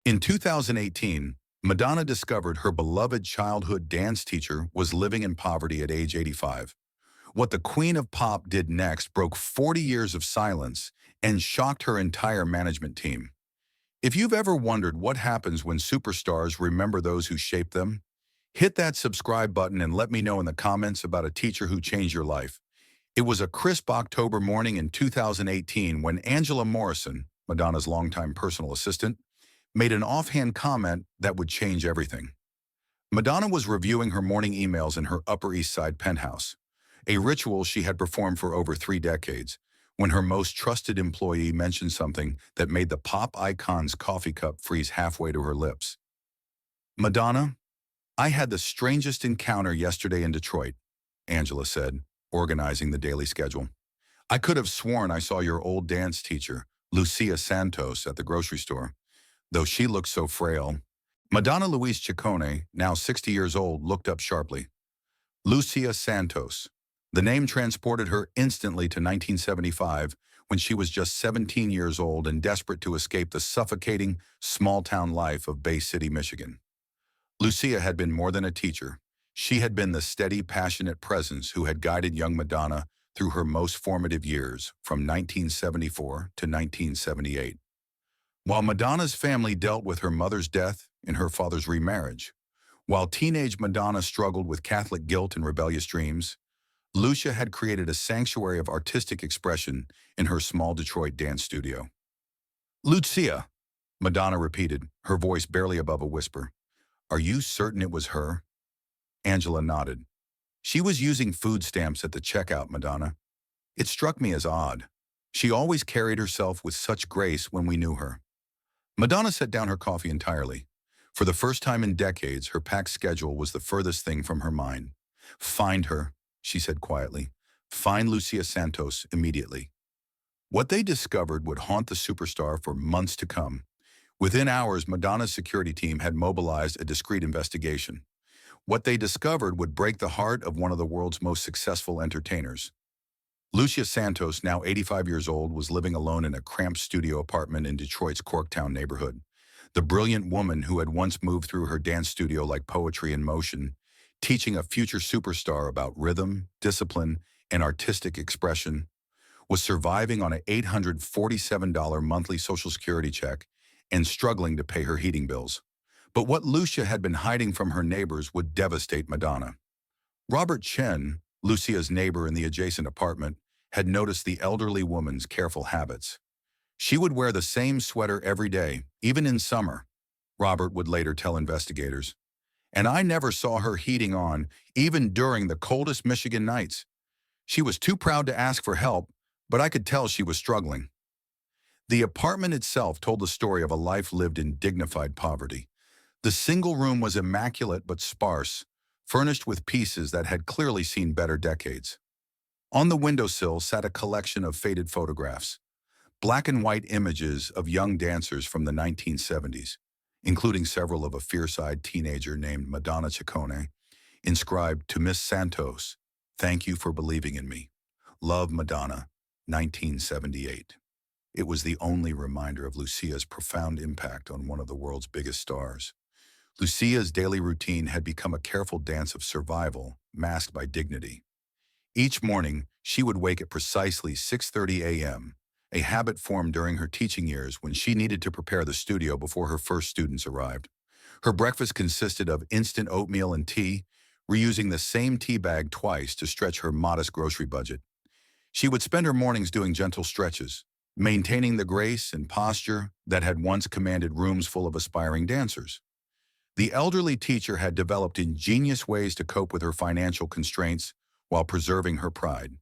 In 2018, Madonna discovered her beloved childhood dance teacher was living in poverty at age 85. What the Queen of Pop did next broke 40 years of silence and shocked her entire management team. If you've ever wondered what happens when superstars remember those who shaped them, hit that subscribe button and let me know in the comments about a teacher who changed your life. It was a crisp October morning in 2018 when Angela Morrison, Madonna's longtime personal assistant, made an offhand comment that would change everything. Madonna was reviewing her morning emails in her Upper East Side penthouse, a ritual she had performed for over 3 decades, when her most trusted employee mentioned something that made the pop icon's coffee cup freeze halfway to her lips. "Madonna, I had the strangest encounter yesterday in Detroit," Angela said, organizing the daily schedule. "I could have sworn I saw your old dance teacher, Lucia Santos, at the grocery store, though she looked so frail." Madonna Louise Ciccone, now 60 years old, looked up sharply. Lucia Santos. The name transported her instantly to 1975, when she was just 17 years old and desperate to escape the suffocating, small-town life of Bay City, Michigan. Lucia had been more than a teacher. She had been the steady, passionate presence who had guided young Madonna through her most formative years, from 1974 to 1978. While Madonna's family dealt with her mother's death and her father's remarriage, while teenage Madonna struggled with Catholic guilt and rebellious dreams, Lucia had created a sanctuary of artistic expression in her small Detroit dance studio. "Lucia," Madonna repeated, her voice barely above a whisper. "Are you certain it was her?" Angela nodded. "She was using food stamps at the checkout, Madonna. It struck me as odd. She always carried herself with such grace when we knew her." Madonna set down her coffee entirely. For the first time in decades, her packed schedule was the furthest thing from her mind. "Find her," she said quietly. "Find Lucia Santos immediately." What they discovered would haunt the superstar for months to come. Within hours, Madonna's security team had mobilized a discreet investigation. What they discovered would break the heart of one of the world's most successful entertainers. Lucia Santos, now 85 years old, was living alone in a cramped studio apartment in Detroit's Corktown neighborhood. The brilliant woman who had once moved through her dance studio like poetry in motion, teaching a future superstar about rhythm, discipline, and artistic expression, was surviving on an $847 monthly Social Security check and struggling to pay her heating bills. But what Lucia had been hiding from her neighbors would devastate Madonna. Robert Chen, Lucia's neighbor in the adjacent apartment, had noticed the elderly woman's careful habits. She would wear the same sweater every day, even in summer, Robert would later tell investigators. "And I never saw her heating on, even during the coldest Michigan nights. She was too proud to ask for help, but I could tell she was struggling." The apartment itself told the story of a life lived in dignified poverty. The single room was immaculate but sparse, furnished with pieces that had clearly seen better decades. On the windowsill sat a collection of faded photographs, black and white images of young dancers from the 1970s, including several of a fierce-eyed teenager named Madonna Ciccone, inscribed, "To Miss Santos, thank you for believing in me. Love, Madonna, 1978. It was the only reminder of Lucia's profound impact on one of the world's biggest stars. Lucia's daily routine had become a careful dance of survival, masked by dignity. Each morning, she would wake at precisely 6:30 a.m., a habit formed during her teaching years when she needed to prepare the studio before her first students arrived. Her breakfast consisted of instant oatmeal and tea, reusing the same tea bag twice to stretch her modest grocery budget. She would spend her mornings doing gentle stretches, maintaining the grace and posture that had once commanded rooms full of aspiring dancers. The elderly teacher had developed ingenious ways to cope with her financial constraints while preserving her pride.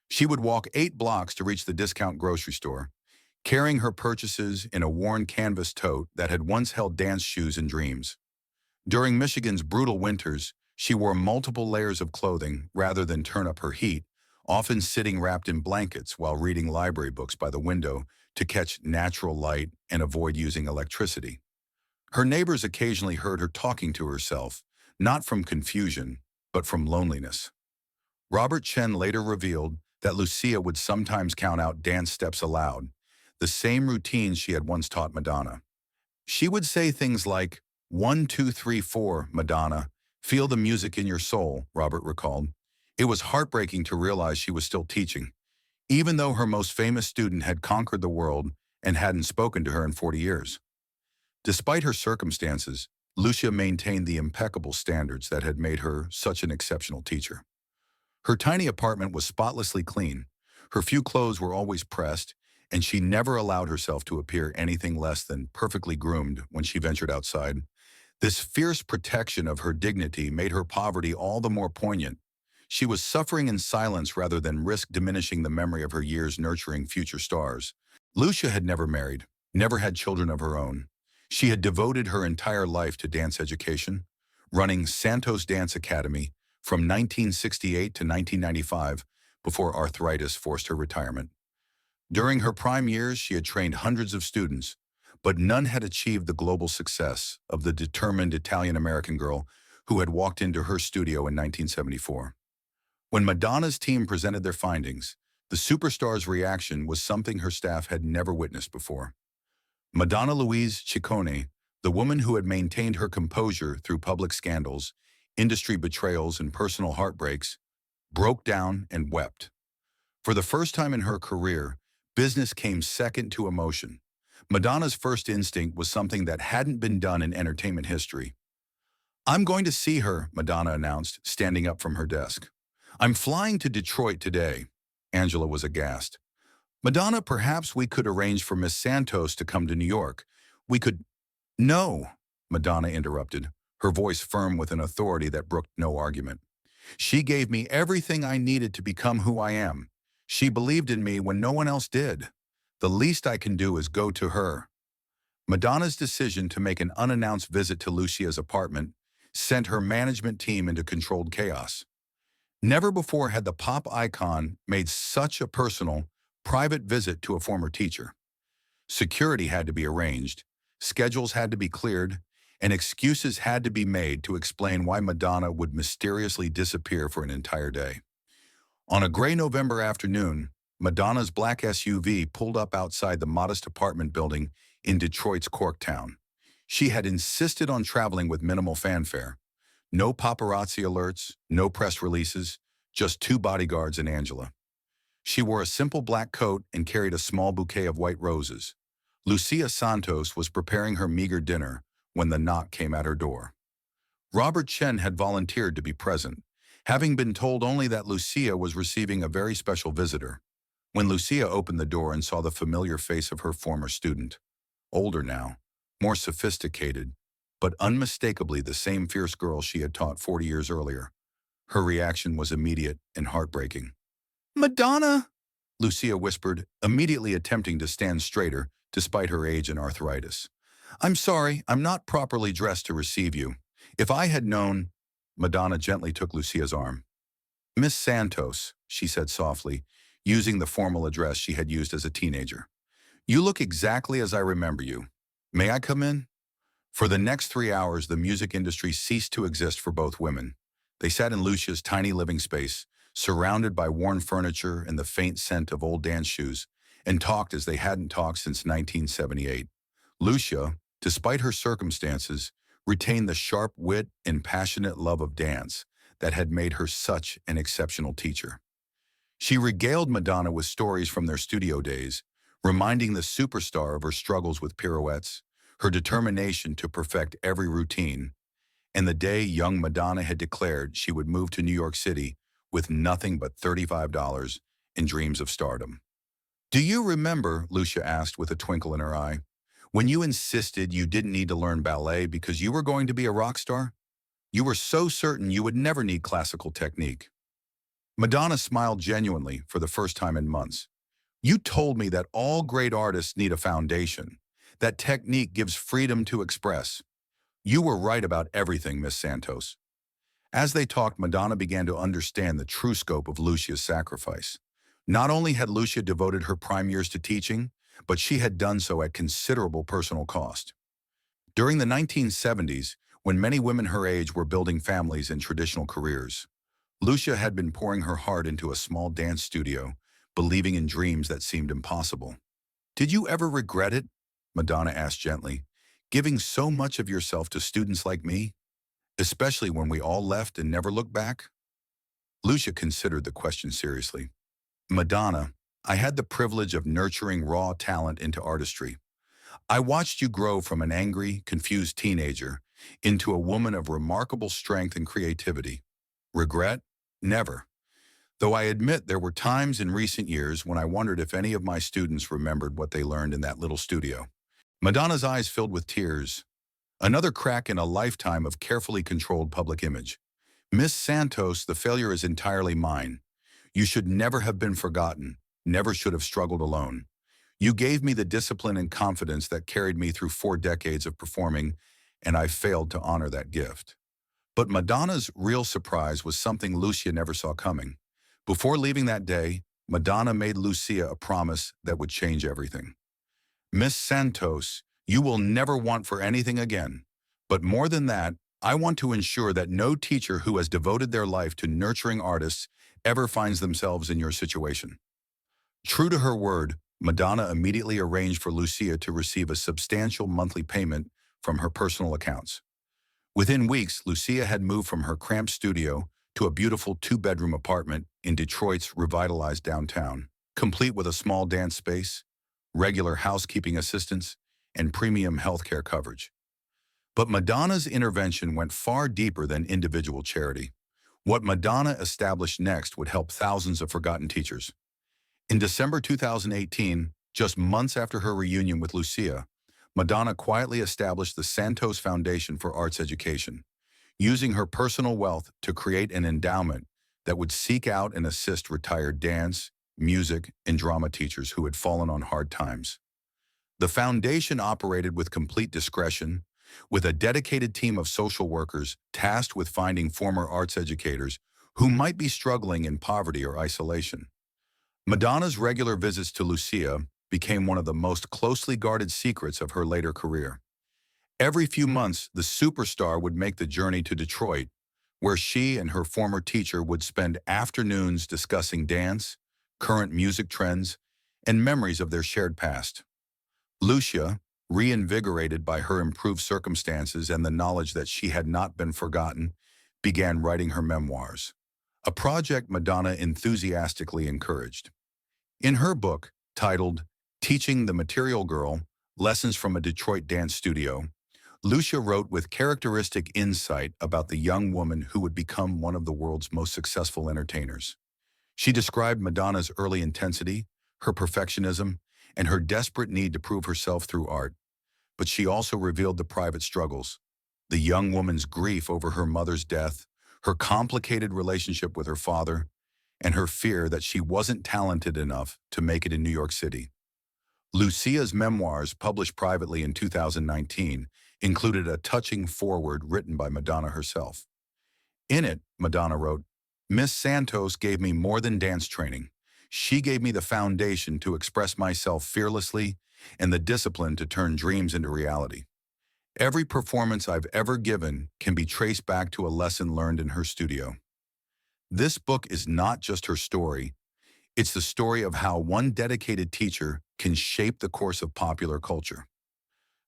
She would walk 8 blocks to reach the discount grocery store, carrying her purchases in a worn canvas tote that had once held dance shoes and dreams. During Michigan's brutal winters, she wore multiple layers of clothing rather than turn up her heat, often sitting wrapped in blankets while reading library books by the window to catch natural light and avoid using electricity. Her neighbors occasionally heard her talking to herself, not from confusion, but from loneliness. Robert Chen later revealed that Lucia would sometimes count out dance steps aloud, the same routines she had once taught Madonna. She would say things like, 1, 2, 3, 4, Madonna, feel the music in your soul, Robert recalled. It was heartbreaking to realize she was still teaching, even though her most famous student had conquered the world and hadn't spoken to her in 40 years. Despite her circumstances, Lucia maintained the impeccable standards that had made her such an exceptional teacher. Her tiny apartment was spotlessly clean, her few clothes were always pressed, and she never allowed herself to appear anything less than perfectly groomed when she ventured outside. This fierce protection of her dignity made her poverty all the more poignant. She was suffering in silence rather than risk diminishing the memory of her years nurturing future stars. Lucia had never married, never had children of her own. She had devoted her entire life to dance education, running Santos Dance Academy from 1968 to 1995 before arthritis forced her retirement. During her prime years, she had trained hundreds of students, but none had achieved the global success of the determined Italian-American girl who had walked into her studio in 1974. When Madonna's team presented their findings, the superstar's reaction was something her staff had never witnessed before. Madonna Louise Ciccone, the woman who had maintained her composure through public scandals, industry betrayals, and personal heartbreaks, broke down and wept. For the first time in her career, business came second to emotion. Madonna's first instinct was something that hadn't been done in entertainment history. "I'm going to see her," Madonna announced, standing up from her desk. "I'm flying to Detroit today." Angela was aghast. "Madonna, perhaps we could arrange for Miss Santos to come to New York. We could—" "No," Madonna interrupted, her voice firm with an authority that brooked no argument. "She gave me everything I needed to become who I am. She believed in me when no one else did. The least I can do is go to her." Madonna's decision to make an unannounced visit to Lucia's apartment sent her management team into controlled chaos. Never before had the pop icon made such a personal, private visit to a former teacher. Security had to be arranged, schedules had to be cleared, and excuses had to be made to explain why Madonna would mysteriously disappear for an entire day. On a gray November afternoon, Madonna's black SUV pulled up outside the modest apartment building in Detroit's Corktown. She had insisted on traveling with minimal fanfare. No paparazzi alerts, no press releases, just two bodyguards and Angela. She wore a simple black coat and carried a small bouquet of white roses. Lucia Santos was preparing her meager dinner when the knock came at her door. Robert Chen had volunteered to be present, having been told only that Lucia was receiving a very special visitor. When Lucia opened the door and saw the familiar face of her former student, older now, more sophisticated, but unmistakably the same fierce girl she had taught 40 years earlier, her reaction was immediate and heartbreaking. "Madonna!" Lucia whispered, immediately attempting to stand straighter despite her age and arthritis. "I'm sorry, I'm not properly dressed to receive you. If I had known—" Madonna gently took Lucia's arm. "Miss Santos," she said softly, using the formal address she had used as a teenager. "You look exactly as I remember you. May I come in?" For the next 3 hours, the music industry ceased to exist for both women. They sat in Lucia's tiny living space, surrounded by worn furniture and the faint scent of old dance shoes, and talked as they hadn't talked since 1978. Lucia, despite her circumstances, retained the sharp wit and passionate love of dance that had made her such an exceptional teacher. She regaled Madonna with stories from their studio days, reminding the superstar of her struggles with pirouettes, her determination to perfect every routine, and the day young Madonna had declared she would move to New York City with nothing but $35 and dreams of stardom. "Do you remember," Lucia asked with a twinkle in her eye, "when you insisted you didn't need to learn ballet because you were going to be a rock star? You were so certain you would never need classical technique." Madonna smiled genuinely for the first time in months. "You told me that all great artists need a foundation, that technique gives freedom to express. You were right about everything, Miss Santos." As they talked, Madonna began to understand the true scope of Lucia's sacrifice. Not only had Lucia devoted her prime years to teaching, but she had done so at considerable personal cost. During the 1970s, when many women her age were building families and traditional careers, Lucia had been pouring her heart into a small dance studio, believing in dreams that seemed impossible. "Did you ever regret it?" Madonna asked gently. giving so much of yourself to students like me, especially when we all left and never looked back? Lucia considered the question seriously. Madonna, I had the privilege of nurturing raw talent into artistry. I watched you grow from an angry, confused teenager into a woman of remarkable strength and creativity. Regret? Never. Though I admit there were times in recent years when I wondered if any of my students remembered what they learned in that little studio. Madonna's eyes filled with tears. Another crack in a lifetime of carefully controlled public image. Miss Santos, the failure is entirely mine. You should never have been forgotten, never should have struggled alone. You gave me the discipline and confidence that carried me through 4 decades of performing, and I failed to honor that gift. But Madonna's real surprise was something Lucia never saw coming. Before leaving that day, Madonna made Lucia a promise that would change everything. Miss Santos, you will never want for anything again. But more than that, I want to ensure that no teacher who has devoted their life to nurturing artists ever finds themselves in your situation. True to her word, Madonna immediately arranged for Lucia to receive a substantial monthly payment from her personal accounts. Within weeks, Lucia had moved from her cramped studio to a beautiful 2-bedroom apartment in Detroit's revitalized downtown, complete with a small dance space, regular housekeeping assistance, and premium healthcare coverage. But Madonna's intervention went far deeper than individual charity. What Madonna established next would help thousands of forgotten teachers. In December 2018, just months after her reunion with Lucia, Madonna quietly established the Santos Foundation for Arts Education, using her personal wealth to create an endowment that would seek out and assist retired dance, music, and drama teachers who had fallen on hard times. The foundation operated with complete discretion, with a dedicated team of social workers tasked with finding former arts educators who might be struggling in poverty or isolation. Madonna's regular visits to Lucia became one of the most closely guarded secrets of her later career. Every few months, the superstar would make the journey to Detroit, where she and her former teacher would spend afternoons discussing dance, current music trends, and memories of their shared past. Lucia, reinvigorated by her improved circumstances and the knowledge that she had not been forgotten, began writing her memoirs, a project Madonna enthusiastically encouraged. In her book, titled Teaching the Material Girl, Lessons from a Detroit Dance Studio, Lucia wrote with characteristic insight about the young woman who would become one of the world's most successful entertainers. She described Madonna's early intensity, her perfectionism, and her desperate need to prove herself through art. But she also revealed the private struggles, the young woman's grief over her mother's death, her complicated relationship with her father, and her fear that she wasn't talented enough to make it in New York City. Lucia's memoirs, published privately in 2019, included a touching foreword written by Madonna herself. In it, Madonna wrote, "Miss Santos gave me more than dance training. She gave me the foundation to express myself fearlessly and the discipline to turn dreams into reality. Every performance I've ever given can be traced back to a lesson learned in her studio." This book is not just her story. It's the story of how one dedicated teacher can shape the course of popular culture.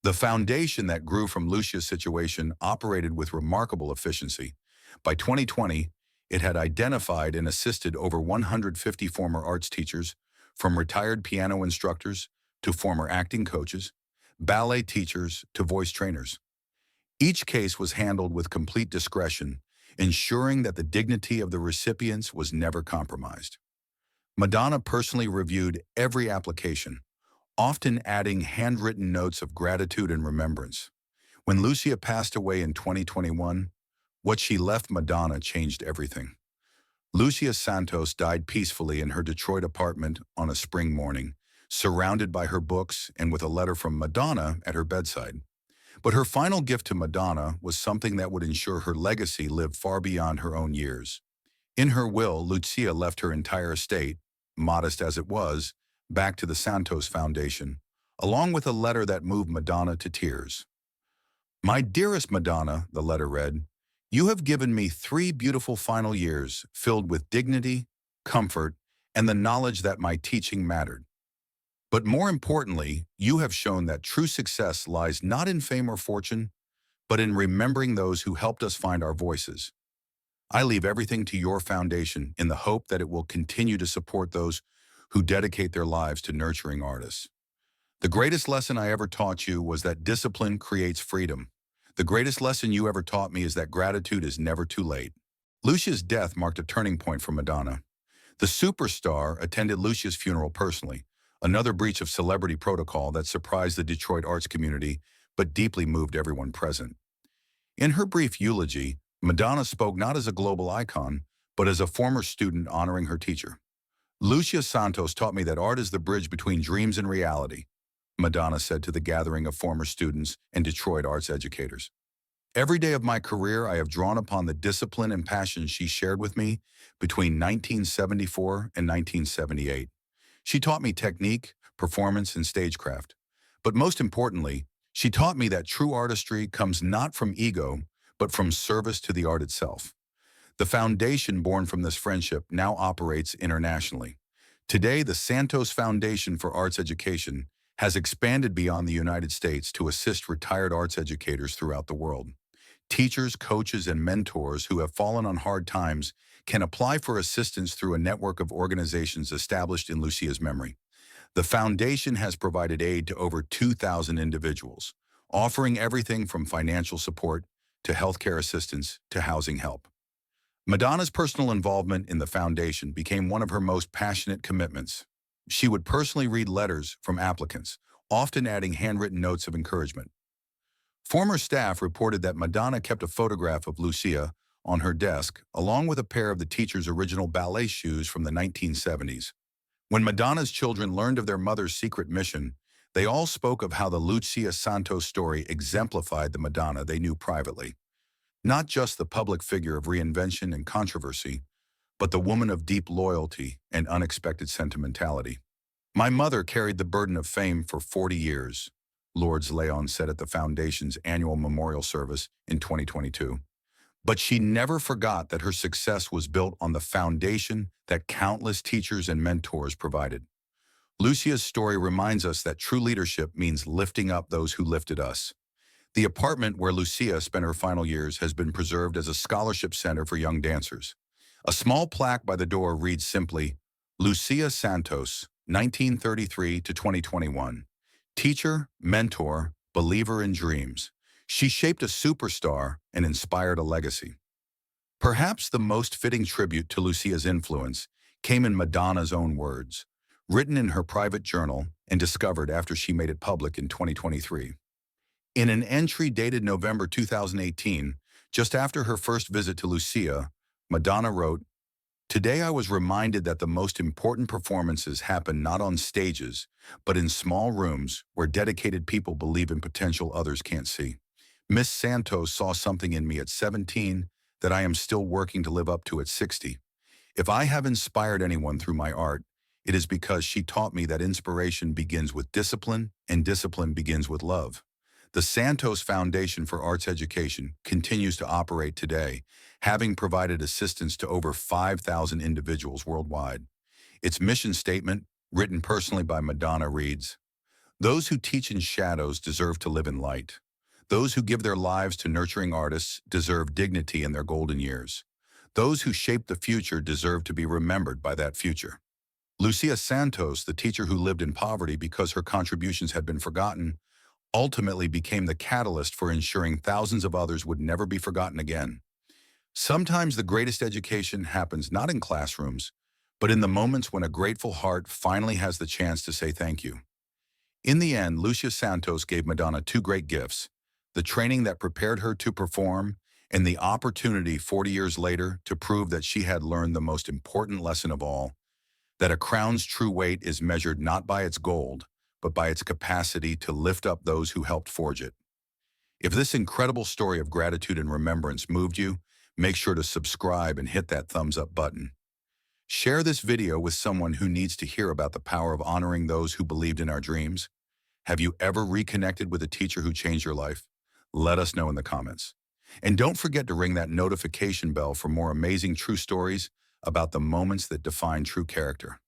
The foundation that grew from Lucia's situation operated with remarkable efficiency. By 2020, it had identified and assisted over 150 former arts teachers, from retired piano instructors to former acting coaches, ballet teachers to voice trainers. Each case was handled with complete discretion, ensuring that the dignity of the recipients was never compromised. Madonna personally reviewed every application, often adding handwritten notes of gratitude and remembrance. When Lucia passed away in 2021, what she left Madonna changed everything. Lucia Santos died peacefully in her Detroit apartment on a spring morning, surrounded by her books and with a letter from Madonna at her bedside. But her final gift to Madonna was something that would ensure her legacy lived far beyond her own years. In her will, Lucia left her entire estate, modest as it was, back to the Santos Foundation, along with a letter that moved Madonna to tears. "My dearest Madonna," the letter read, "you have given me 3 beautiful final years filled with dignity, comfort, and the knowledge that my teaching mattered. But more importantly, you have shown that true success lies not in fame or fortune, but in remembering those who helped us find our voices. I leave everything to your foundation in the hope that it will continue to support those who dedicate their lives to nurturing artists. The greatest lesson I ever taught you was that discipline creates freedom. The greatest lesson you ever taught me is that gratitude is never too late. Lucia's death marked a turning point for Madonna. The superstar attended Lucia's funeral personally, another breach of celebrity protocol that surprised the Detroit arts community but deeply moved everyone present. In her brief eulogy, Madonna spoke not as a global icon, but as a former student honoring her teacher. Lucia Santos taught me that art is the bridge between dreams and reality, Madonna said to the gathering of former students and Detroit arts educators. Every day of my career, I have drawn upon the discipline and passion she shared with me between 1974 and 1978. She taught me technique, performance, and stagecraft. But most importantly, she taught me that true artistry comes not from ego, but from service to the art itself. The foundation born from this friendship now operates internationally. Today, the Santos Foundation for Arts Education has expanded beyond the United States to assist retired arts educators throughout the world. Teachers, coaches, and mentors who have fallen on hard times can apply for assistance through a network of organizations established in Lucia's memory. The foundation has provided aid to over 2,000 individuals, offering everything from financial support to healthcare assistance to housing help. Madonna's personal involvement in the foundation became one of her most passionate commitments. She would personally read letters from applicants, often adding handwritten notes of encouragement. Former staff reported that Madonna kept a photograph of Lucia on her desk, along with a pair of the teacher's original ballet shoes from the 1970s. When Madonna's children learned of their mother's secret mission, they all spoke of how the Lucia Santos story exemplified the Madonna they knew privately. Not just the public figure of reinvention and controversy, but the woman of deep loyalty and unexpected sentimentality. My mother carried the burden of fame for 40 years, Lords Leon said at the Foundation's annual memorial service in 2022. But she never forgot that her success was built on the foundation that countless teachers and mentors provided. Lucia's story reminds us that true leadership means lifting up those who lifted us. The apartment where Lucia spent her final years has been preserved as a scholarship center for young dancers. A small plaque by the door reads simply, Lucia Santos, 1933 to 2021. Teacher, mentor, believer in dreams. She shaped a superstar and inspired a legacy. Perhaps the most fitting tribute to Lucia's influence came in Madonna's own words, written in her private journal and discovered after she made it public in 2023. In an entry dated November 2018, just after her first visit to Lucia, Madonna wrote, "Today I was reminded that the most important performances happen not on stages, but in small rooms where dedicated people believe in potential others can't see. Miss Santos saw something in me at 17 that I am still working to live up to at 60. If I have inspired anyone through my art, it is because she taught me that inspiration begins with discipline and discipline begins with love." The Santos Foundation for Arts Education continues to operate today, having provided assistance to over 5,000 individuals worldwide. Its mission statement, written personally by Madonna, reads, "Those who teach in shadows deserve to live in light. Those who give their lives to nurturing artists deserve dignity in their golden years. Those who shape the future deserve to be remembered by that future." Lucia Santos, the teacher who lived in poverty because her contributions had been forgotten, ultimately became the catalyst for ensuring thousands of others would never be forgotten again. Sometimes the greatest education happens not in classrooms, but in the moments when a grateful heart finally has the chance to say thank you. In the end, Lucia Santos gave Madonna two great gifts: the training that prepared her to perform, and the opportunity 40 years later to prove that she had learned the most important lesson of all, that a crown's true weight is measured not by its gold, but by its capacity to lift up those who helped forge it. If this incredible story of gratitude and remembrance moved you, make sure to subscribe and hit that thumbs up button. Share this video with someone who needs to hear about the power of honoring those who believed in our dreams. Have you ever reconnected with a teacher who changed your life? Let us know in the comments. And don't forget to ring that notification bell for more amazing true stories about the moments that define true character.